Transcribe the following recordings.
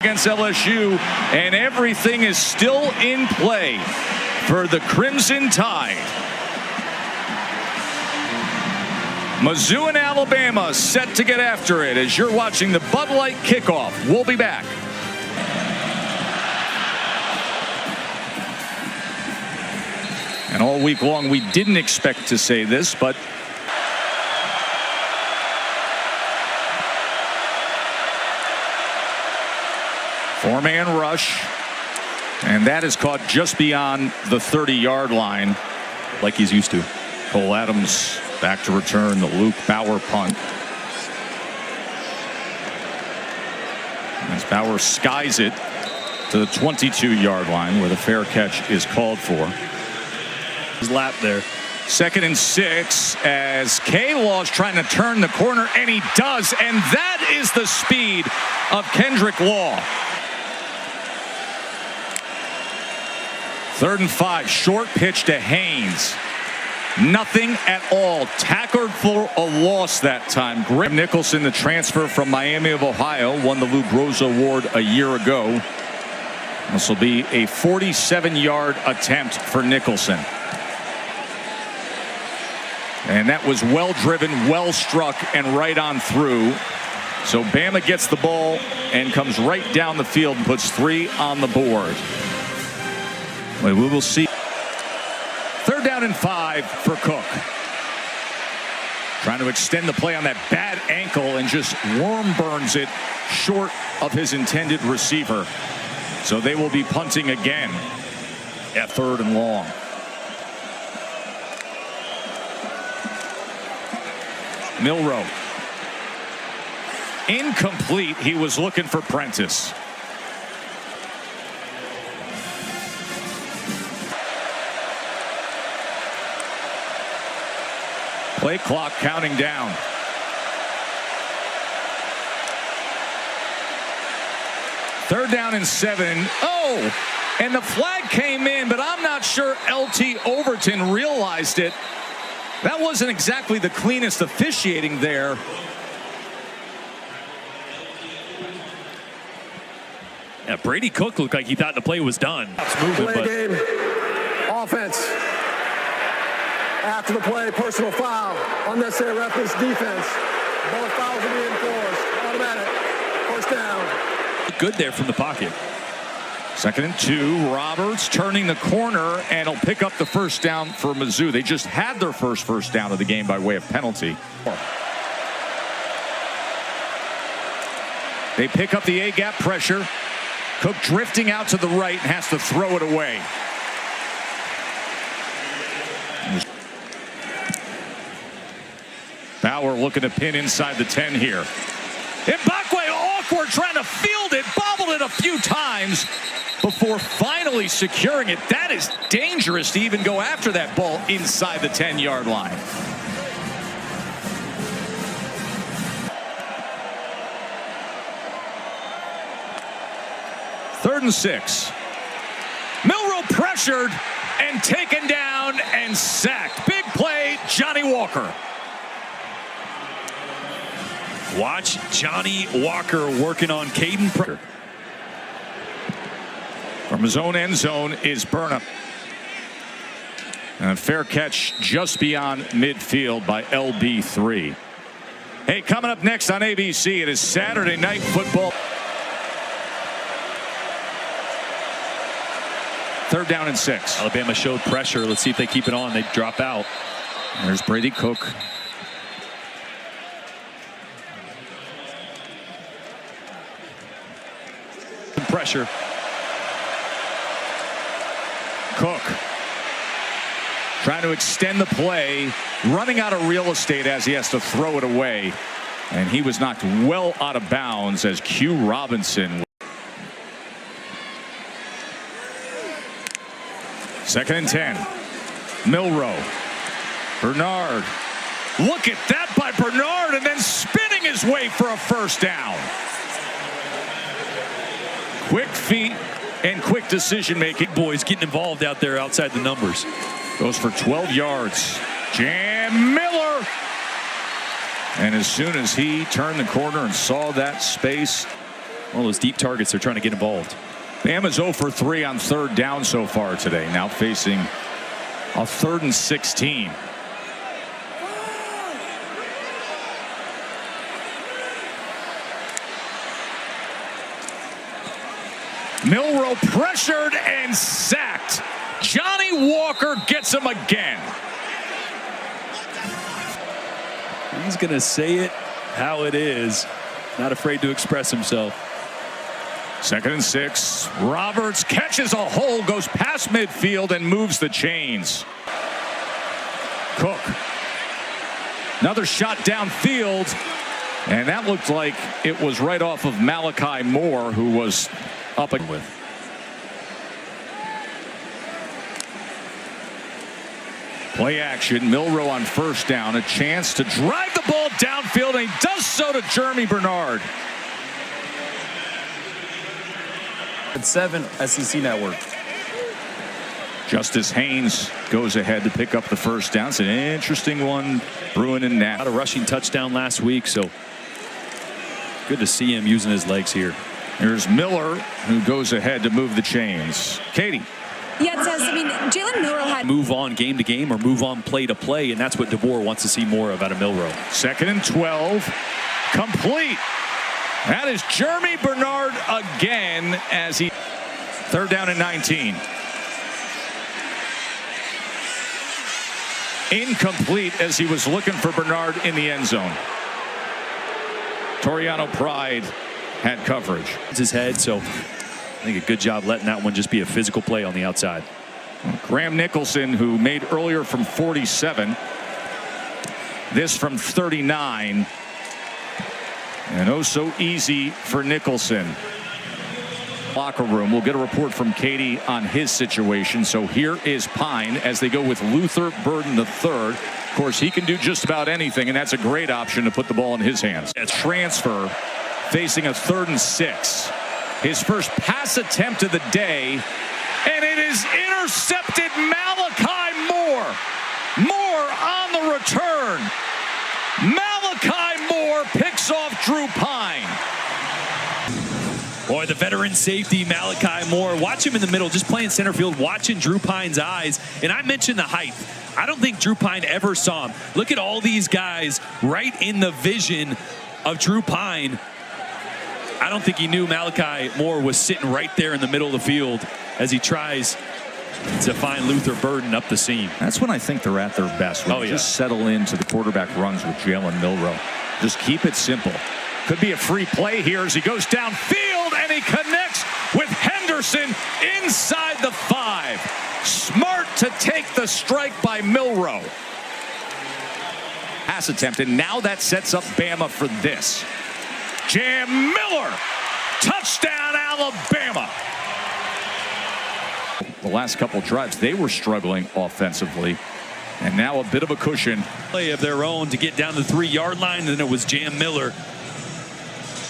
Against LSU, and everything is still in play for the Crimson Tide. Mizzou and Alabama set to get after it as you're watching the Bud Light kickoff. We'll be back. And all week long, we didn't expect to say this, but four-man rush, and that is caught just beyond the 30-yard line, like he's used to. Cole Adams back to return the Luke Bauer punt. As Bauer skies it to the 22-yard line where the fair catch is called for. His lap there. 2nd and 6 as K-Law is trying to turn the corner, and he does, and that is the speed of Kendrick Law. 3rd and 5, short pitch to Haynes. Nothing at all. Tackled for a loss that time. Graham Nicholson, the transfer from Miami of Ohio, won the Lou Groza Award a year ago. This will be a 47-yard attempt for Nicholson. And that was well driven, well struck, and right on through. So Bama gets the ball and comes right down the field and puts 3 on the board. We will see. 3rd down and 5 for Cook. Trying to extend the play on that bad ankle and just worm burns it short of his intended receiver. So they will be punting again at 3rd and long. Milroe. Incomplete. He was looking for Prentice. Play clock counting down. Third down and 7. Oh, and the flag came in, but I'm not sure LT Overton realized it. That wasn't exactly the cleanest officiating there. Yeah, Brady Cook looked like he thought the play was done. Play game. Offense. After the play, personal foul. Unnecessary roughness, defense. Both fouls are being enforced. Automatic. First down. Good there from the pocket. 2nd and 2. Roberts turning the corner, and he'll pick up the first down for Mizzou. They just had their first down of the game by way of penalty. They pick up the A-gap pressure. Cook drifting out to the right and has to throw it away. Bauer looking to pin inside the 10 here. Mbakwe awkward trying to field it, bobbled it a few times before finally securing it. That is dangerous to even go after that ball inside the 10-yard line. Third and 6. Milroe pressured and taken down and sacked. Big play, Johnny Walker. Watch Johnny Walker working on Caden. From his own end zone is Burnham. And a fair catch just beyond midfield by LB3. Hey, coming up next on ABC, it is Saturday Night Football. 3rd down and 6. Alabama showed pressure. Let's see if they keep it on. They drop out. There's Brady Cook. Pressure. Cook trying to extend the play, running out of real estate as he has to throw it away, and he was knocked well out of bounds as Q Robinson. 2nd and 10. Milroe. Bernard. Look at that by Bernard, and then spinning his way for a first down. Quick feet and quick decision making. Boys getting involved out there outside the numbers. Goes for 12 yards. Jam Miller. And as soon as he turned the corner and saw that space, One of those deep targets they're trying to get involved. Bama's 0 for 3 on third down so far today. Now facing a 3rd and 16. Milroe pressured and sacked. Johnny Walker gets him again. He's going to say it how it is. Not afraid to express himself. 2nd and 6. Roberts catches a hole, goes past midfield, and moves the chains. Cook. Another shot downfield, and that looked like it was right off of Malachi Moore, who was up with. Play action. Milroe on 1st down. A chance to drive the ball downfield, and he does so to Jeremy Bernard. At 7, SEC Network. Justice Haynes goes ahead to pick up the 1st down. It's an interesting one brewing in that. Had a rushing touchdown last week, so good to see him using his legs here. Here's Miller, who goes ahead to move the chains. Katie. Yeah, it says, Jalen Milroe had Move on game to game or move on play to play, and that's what DeBoer wants to see more of out of Milroe. 2nd and 12. Complete. That is Jeremy Bernard again as he 3rd down and 19. Incomplete as he was looking for Bernard in the end zone. Toriano Pride had coverage. It's his head, so I think a good job letting that one just be a physical play on the outside. Graham Nicholson, who made earlier from 47. This from 39. And oh so easy for Nicholson. Locker room. We'll get a report from Katie on his situation. So here is Pine as they go with Luther Burden III. Of course, he can do just about anything, and that's a great option to put the ball in his hands. A transfer facing a 3rd and 6. His first pass attempt of the day, and it is intercepted. Malachi Moore. Moore on the return. Malachi Moore picks off Drew Pine. Boy, the veteran safety, Malachi Moore. Watch him in the middle, just playing center field, watching Drew Pine's eyes. And I mentioned the height. I don't think Drew Pine ever saw him. Look at all these guys right in the vision of Drew Pine. I don't think he knew Malachi Moore was sitting right there in the middle of the field as he tries to find Luther Burden up the seam. That's when I think they're at their best. When just settle into the quarterback runs with Jalen Milroe. Just keep it simple. Could be a free play here as he goes downfield and he connects with Henderson inside the 5. Smart to take the strike by Milroe. Pass attempt, and now that sets up Bama for this. Jam Miller. Touchdown, Alabama. The last couple drives, they were struggling offensively. And now a bit of a cushion. Play of their own to get down the 3-yard line, and then it was Jam Miller.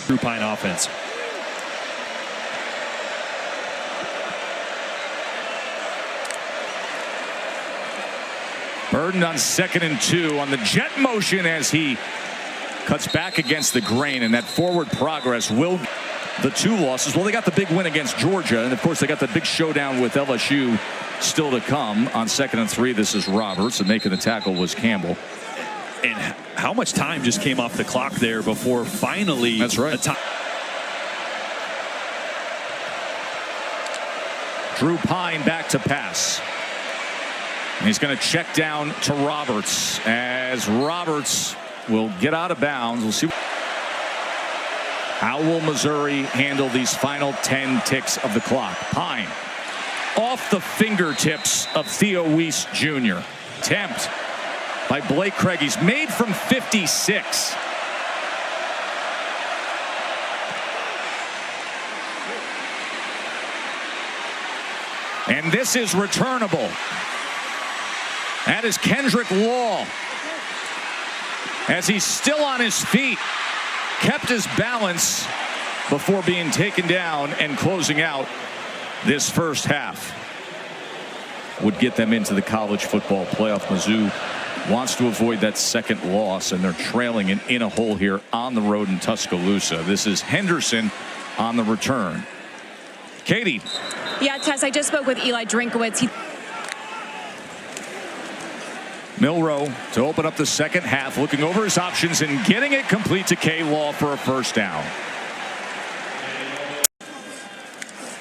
Drew Pine offense. Burden on 2nd and 2 on the jet motion as he cuts back against the grain, and that forward progress will. The 2 losses, well, they got the big win against Georgia, and of course they got the big showdown with LSU still to come. On 2nd and 3, this is Roberts, and making the tackle was Campbell. And how much time just came off the clock there before finally. That's right. Drew Pine back to pass. And he's going to check down to Roberts as Roberts will get out of bounds. We'll see. How will Missouri handle these final 10 ticks of the clock? Pine off the fingertips of Theo Weiss Jr. Attempt by Blake Craig. He's made from 56. And this is returnable. That is Kendrick Law. As he's still on his feet, kept his balance before being taken down and closing out this first half. Would get them into the college football playoff. Mizzou wants to avoid that second loss, and they're trailing and in a hole here on the road in Tuscaloosa. This is Henderson on the return. Katie. Yeah, Tess, I just spoke with Eli Drinkowitz. Milroe to open up the second half, looking over his options and getting it complete to K-Law for a first down.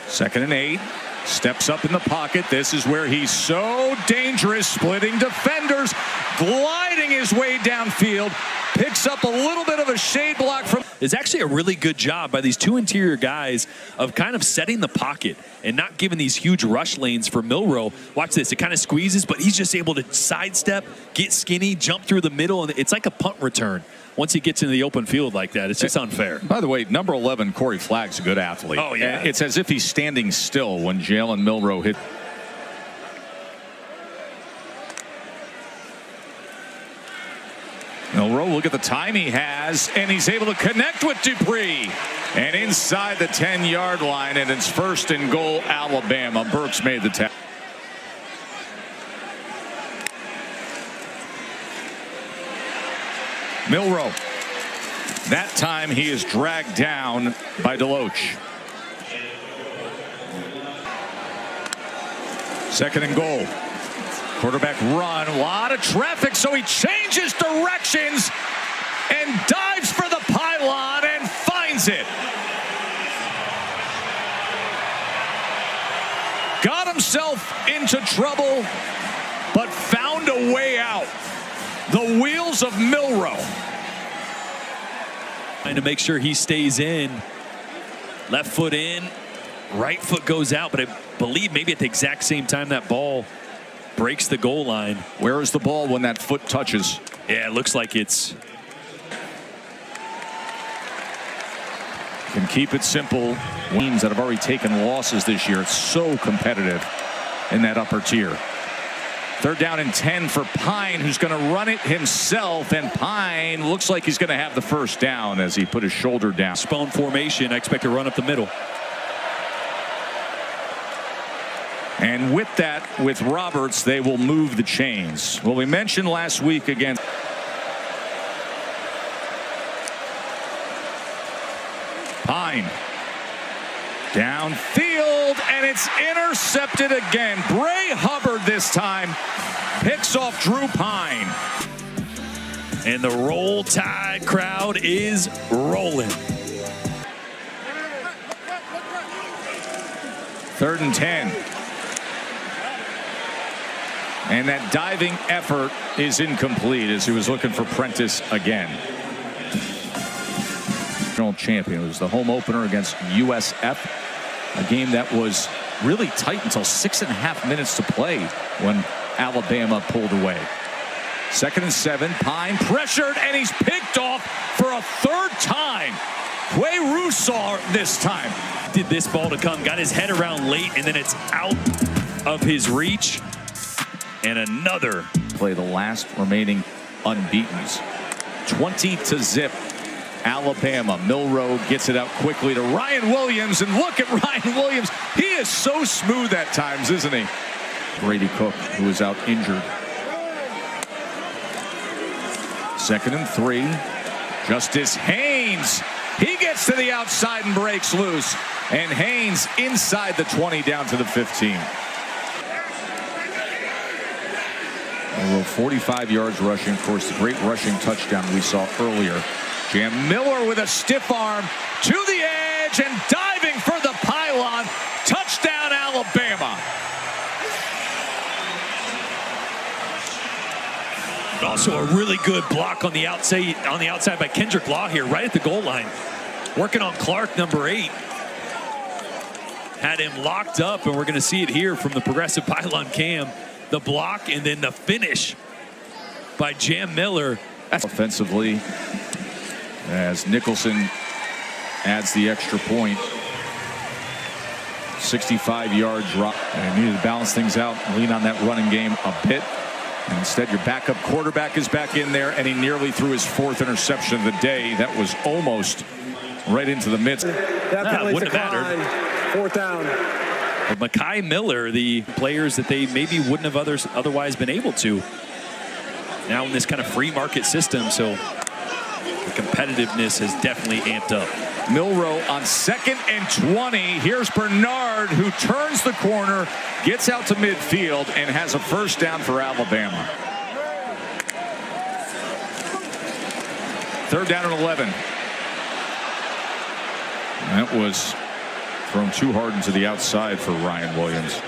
2nd and 8. Steps up in the pocket. This is where he's so dangerous, splitting defenders, gliding his way downfield. Picks up a little bit of a shade block from. It's actually a really good job by these two interior guys of kind of setting the pocket and not giving these huge rush lanes for Milroe. Watch this. It kind of squeezes, but he's just able to sidestep, get skinny, jump through the middle, and it's like a punt return. Once he gets into the open field like that, it's just unfair. By the way, number 11, Corey Flagg's a good athlete. Oh, yeah. And it's as if he's standing still when Jalen Milroe hit. Milroe, look at the time he has, and he's able to connect with Dupree. And inside the 10-yard line, and it's 1st and goal, Alabama. Burks made the tackle. Milroe. That time he is dragged down by Deloach. 2nd and goal. Quarterback run, a lot of traffic, so he changes directions and dives for the pylon and finds it. Got himself into trouble, but found a way out. The wheels of Milroe. Trying to make sure he stays in. Left foot in, right foot goes out, but I believe maybe at the exact same time that ball breaks the goal line. Where is the ball when that foot touches? Yeah, it looks like it's. Can keep it simple. Teams that have already taken losses this year. It's so competitive in that upper tier. 3rd down and 10 for Pine, who's going to run it himself, and Pine looks like he's going to have the first down as he put his shoulder down. Spone formation. I expect to run up the middle. And with that, with Roberts, they will move the chains. Well, we mentioned last week against Pine. Downfield, and it's intercepted again. Bray Hubbard this time picks off Drew Pine. And the Roll Tide crowd is rolling. 3rd and 10. And that diving effort is incomplete as he was looking for Prentice again. Champion. It was the home opener against USF, a game that was really tight until 6.5 minutes to play when Alabama pulled away. 2nd and 7. Pine pressured, and he's picked off for a 3rd time. Quay Rusar this time. Did this ball to come, got his head around late, and then it's out of his reach. And another play, the last remaining unbeatens. 20-0. Alabama. Milroe gets it out quickly to Ryan Williams, and look at Ryan Williams. He is so smooth at times, isn't he? Brady Cook, who is out injured. 2nd and 3. Justice Haynes. He gets to the outside and breaks loose. And Haynes inside the 20 down to the 15. 45 yards rushing. Of course, the great rushing touchdown we saw earlier. Jam Miller with a stiff arm to the edge and diving for the pylon. Touchdown, Alabama. also a really good block on the outside by Kendrick Law here, right at the goal line. Working on Clark, number 8. Had him locked up, and we're going to see it here from the Progressive Pylon cam. The block and then the finish by Jam Miller. Offensively, as Nicholson adds the extra point. 65-yard drop. And needed to balance things out, lean on that running game a bit. And instead, your backup quarterback is back in there, and he nearly threw his 4th interception of the day. That was almost right into the midst. Wouldn't have mattered. 4th down. But Mekhi Miller, the players that they maybe wouldn't have otherwise been able to. Now in this kind of free market system, so the competitiveness has definitely amped up. Milroe on 2nd and 20. Here's Bernard, who turns the corner, gets out to midfield, and has a first down for Alabama. 3rd down and 11. That was thrown too hard into the outside for Ryan Williams.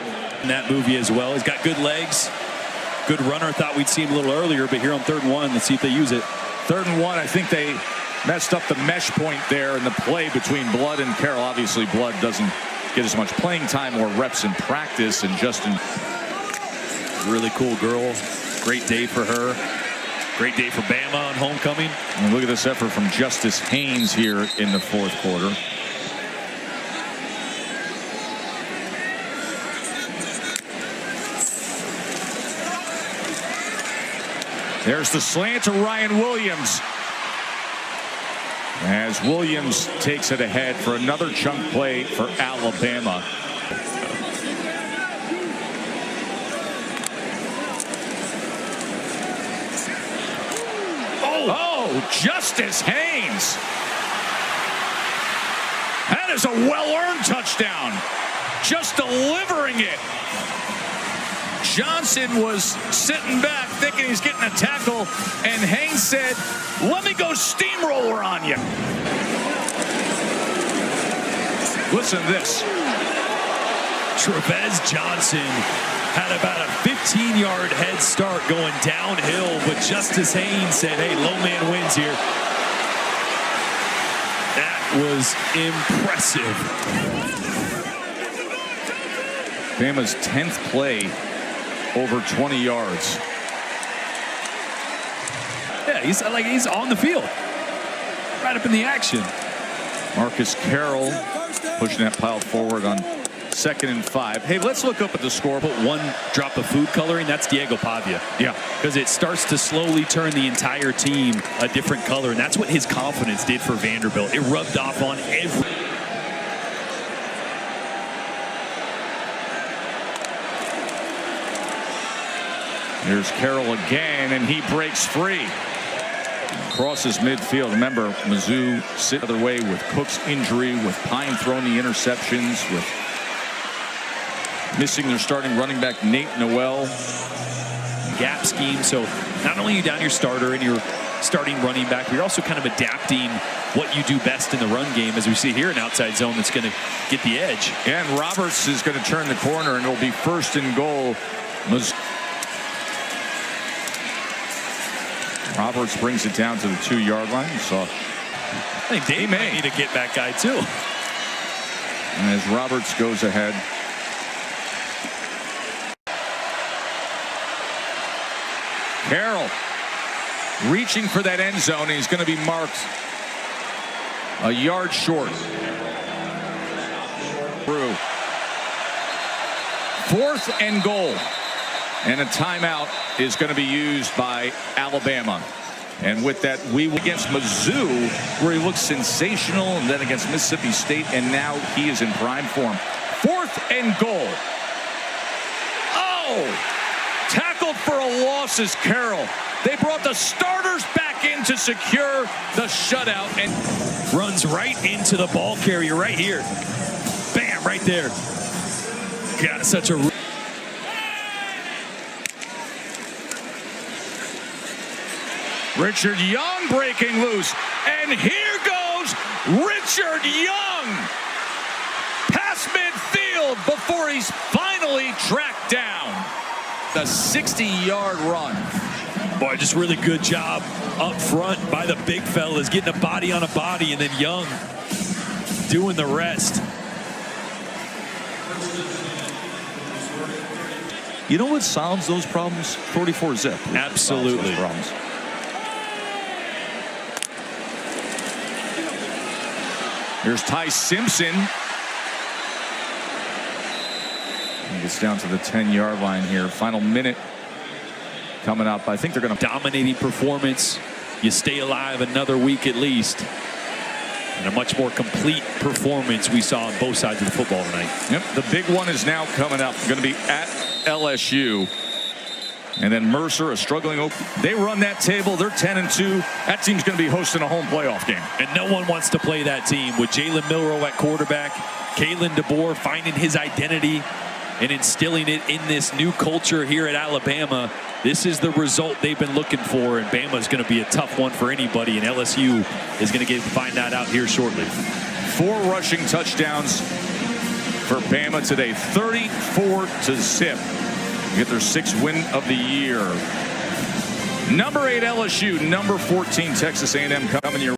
In that movie as well. He's got good legs. Good runner. Thought we'd see him a little earlier, but here on 3rd and 1, let's see if they use it. 3rd and 1, I think they messed up the mesh point there in the play between Blood and Carroll. Obviously, Blood doesn't get as much playing time or reps in practice, and Justin. Really cool girl. Great day for her. Great day for Bama on homecoming. And look at this effort from Justice Haynes here in the 4th quarter. There's the slant to Ryan Williams. As Williams takes it ahead for another chunk play for Alabama. Oh, Justice Haynes. That is a well-earned touchdown. Just delivering it. Johnson was sitting back thinking he's getting a tackle, and Haynes said, "Let me go steamroller on you." Listen to this. Trevez Johnson had about a 15-yard head start going downhill, but Justice Haynes said, "Hey, low man wins here." That was impressive. Bama's 10th play over 20 yards. Yeah, he's on the field, right up in the action. Marcus Carroll pushing that pile forward on 2nd and 5. Hey, let's look up at the score. Put one drop of food coloring. That's Diego Pavia. Yeah, because it starts to slowly turn the entire team a different color, and that's what his confidence did for Vanderbilt. It rubbed off on every. Here's Carroll again, and he breaks free. Crosses midfield. Remember, Mizzou sit the other way with Cook's injury, with Pine throwing the interceptions, with missing their starting running back Nate Noel. Gap scheme. So not only are you down your starter and your starting running back, but you're also kind of adapting what you do best in the run game, as we see here, an outside zone that's going to get the edge. And Roberts is going to turn the corner, and it'll be 1st and goal. Roberts brings it down to the 2-yard line. So I think Dave may need a get back guy too. And as Roberts goes ahead, Carroll reaching for that end zone. He's going to be marked a yard short. Through 4th and goal. And a timeout is going to be used by Alabama. And with that, we against Mizzou, where he looks sensational, and then against Mississippi State, and now he is in prime form. 4th and goal. Oh! Tackled for a loss is Carroll. They brought the starters back in to secure the shutout, and runs right into the ball carrier right here. Bam, right there. Got such a... Richard Young breaking loose, and here goes Richard Young past midfield before he's finally tracked down. The 60-yard run. Boy, just really good job up front by the big fellas, getting a body on a body, and then Young doing the rest. You know what solves those problems? 44 zip. Absolutely. Problems. Here's Ty Simpson. He gets down to the 10-yard line here. Final minute coming up. I think they're going to... Dominating performance. You stay alive another week at least. And a much more complete performance we saw on both sides of the football tonight. Yep, the big one is now coming up. Going to be at LSU. And then Mercer, a struggling Oak. They run that table. They're 10-2. That team's going to be hosting a home playoff game. And no one wants to play that team with Jalen Milroe at quarterback, Kalen DeBoer finding his identity and instilling it in this new culture here at Alabama. This is the result they've been looking for, and Bama is going to be a tough one for anybody, and LSU is going to find that out here shortly. 4 rushing touchdowns for Bama today, 34-0. Get their 6th win of the year. Number 8 LSU, number 14 Texas A&M coming your